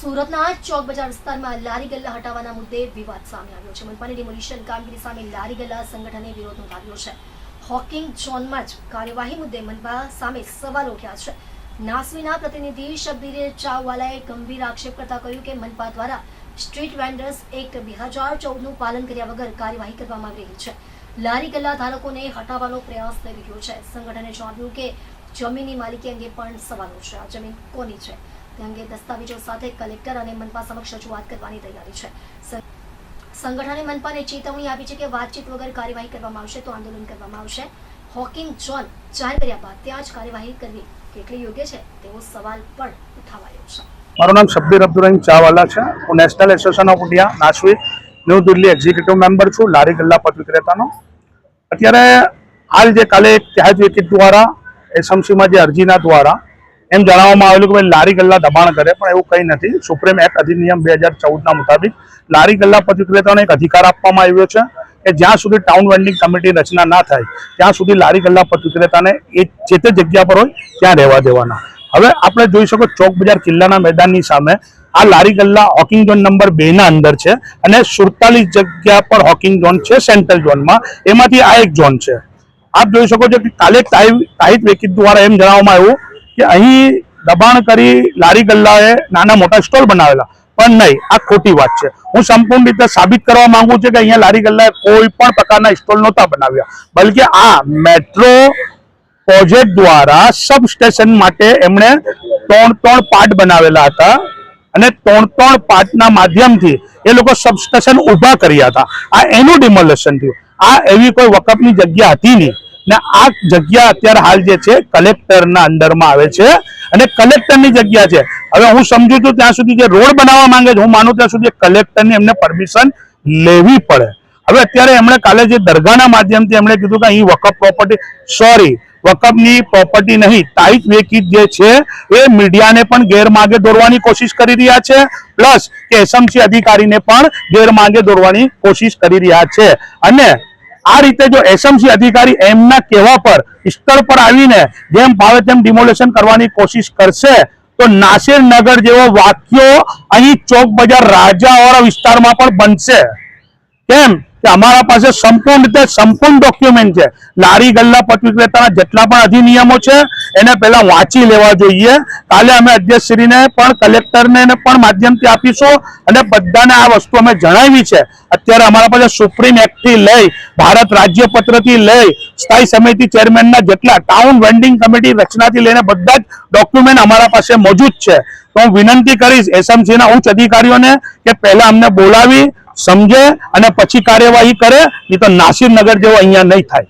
સુરતના ચોક બજાર વિસ્તારમાં લારી ગલ્લા હટાવવાના મુદ્દે વિવાદ સામે આવ્યો છે। મનપાની ડિમોલિશન કામગીરી સામે લારી ગલ્લા સંગઠને વિરોધ નોંધાવ્યો છે। હોકિંગ ઝોનમાં જ કાર્યવાહી મુદ્દે મનપા સામે સવાલ ઉઠ્યા છે। નાસવીના પ્રતિનિધિ શબ્બીર ચાવવાલાએ ગંભીર આક્ષેપ કરતા કહ્યું કે મનપા દ્વારા સ્ટ્રીટ વેન્ડર્સ એક્ટ 2014નું પાલન કર્યા વગર કાર્યવાહી કરવામાં આવી રહી છે। લારી ગલ્લા ધારકોને હટાવવાનો પ્રયાસ થઈ રહ્યો છે। સંગઠને જણાવ્યું કે જમીનની માલિકી અંગે પણ સવાલો છે। આ જમીન કોની છે તે અંગે દસ્તાવેજો સાથે કલેક્ટર અને મનપા સમક્ષ રજૂઆત કરવાની તૈયારી છે। સંગઠને મનપાને ચેતવણી આપી છે કે વાતચીત વગર કાર્યવાહી કરવામાં આવશે તો આંદોલન કરવામાં આવશે। હોકિંગ ઝોન જાહેર કર્યા બાદ ત્યાં જ કાર્યવાહી કરવી કેટલી યોગ્ય છે તેવો સવાલ પણ ઉઠાવાયો છે। મારું નામ શબ્બીર અબ્દુલ ચાવાલા છે। હું national association of India NASVI new Delhi executive member છું લારી ગલ્લા પદ વિક્રેતાનો। અત્યારે હાલ જે કાલે એક ત્યાજ વેકીત દ્વારા એસએમસીમાં જે અરજીના દ્વારા એમ જણાવવામાં આવેલું કે ભાઈ લારી ગલ્લા દબાણ કરે, પણ એવું કંઈ નથી। સુપ્રીમ એક્ટ અધિનિયમ 2014ના મુતાબિક લારી ગલ્લા પદ વિક્રેતાઓને એક અધિકાર આપવામાં આવ્યો છે કે જ્યાં સુધી ટાઉન વેન્ડિંગ કમિટી રચના ના થાય ત્યાં સુધી લારી ગલ્લા પદ વિક્રેતાને એ જે તે જગ્યા પર હોય ત્યાં રહેવા દેવાના। હવે આપણે જોઈ શકો ચોક બજાર કિલ્લાના મેદાનની સામે આ લારી ગલ્લા હોકિંગ ઝોન નંબર 2 ના અંદર છે અને 47 જગ્યા પર હોકિંગ ઝોન છે સેન્ટ્રલ ઝોનમાં, એમાંથી આ એક ઝોન છે। આપ જોઈ શકો છો કે કાલે તાહિત વેકીત દ્વારા એમ જણાવવામાં આવ્યું કે અહીં દબાણ કરી લારી ગલ્લાએ નાના મોટા સ્ટોલ બનાવેલા, પણ નહીં, આ ખોટી વાત છે। હું સંપૂર્ણ રીતે સાબિત કરવા માંગુ છું કે અહીંયા લારી ગલ્લાએ કોઈ પણ પ્રકારના સ્ટોલ નહોતા બનાવ્યા, બલકે આ મેટ્રો પ્રોજેક્ટ દ્વારા સબ સ્ટેશન માટે એમણે 3 પાર્ટ બનાવેલા હતા અને 3 પાર્ટના માધ્યમથી એ લોકો સબ સ્ટેશન ઊભા કર્યા હતા। આ એનું ડિમોલેશન થયું। આ એવી કોઈ વકફની જગ્યા હતી નહીં ને આ જગ્યા અત્યારે હાલ જે છે કલેક્ટરના અંડરમાં આવે છે અને કલેક્ટરની જગ્યા છે। હવે હું સમજુ છું ત્યાં સુધી જે રોડ બનાવવા માંગે છે, હું માનું ત્યાં સુધી કલેક્ટરની એમને પરમિશન લેવી પડે। હવે અત્યારે એમણે કાલે જે દરગાહના માધ્યમથી એમણે કીધું કે અહીં વકફ પ્રોપર્ટી, સોરી, વકફની પ્રોપર્ટી નહીં, તાહિત વેકીત જે છે એ મીડિયાને પણ ગેરમાર્ગે દોરવાની કોશિશ કરી રહ્યા છે, પ્લસ કે એસએમસી અધિકારીને પણ ગેરમાર્ગે દોરવાની કોશિશ કરી રહ્યા છે। અને આ રીતે જો એસએમસી અધિકારી એમના કહેવા પર સ્થળ પર આવીને જેમ ભાવે તેમ ડિમોલેશન કરવાની કોશિશ કરશે તો નાસિરનગર જેવો વાક્યો અહીં ચોક બજાર રાજાવાળા વિસ્તારમાં પણ બનશે। કેમ કે અમારા પાસે સંપૂર્ણ રીતે સંપૂર્ણ ડોક્યુમેન્ટ છે। લારી ગલ્લા પદ વિક્રેતાના જેટલા પણ અધિનિયમો છે એને પહેલા વાંચી લેવા જોઈએ। કાલે અમે અધ્યક્ષશ્રીને પણ કલેક્ટરને પણ માધ્યમથી આપીશું અને બધાને આ વસ્તુ અમે જણાવી છે। અત્યારે અમારા પાસે સુપ્રીમ એક્ટથી લઈ ભારત રાજ્યપત્રથી લઈ સ્થાયી સમિતિ ચેરમેનના જેટલા ટાઉન વેન્ડિંગ કમિટી રચનાથી લઈને બધા જ ડોક્યુમેન્ટ અમારા પાસે મોજૂદ છે। તો હું વિનંતી કરીશ એસએમસીના ઉચ્ચ અધિકારીઓને કે પહેલા અમને બોલાવી સમજે અને પછી કાર્યવાહી કરે, નહીં તો નાસિરનગર જેવો અહીંયા નહીં થાય।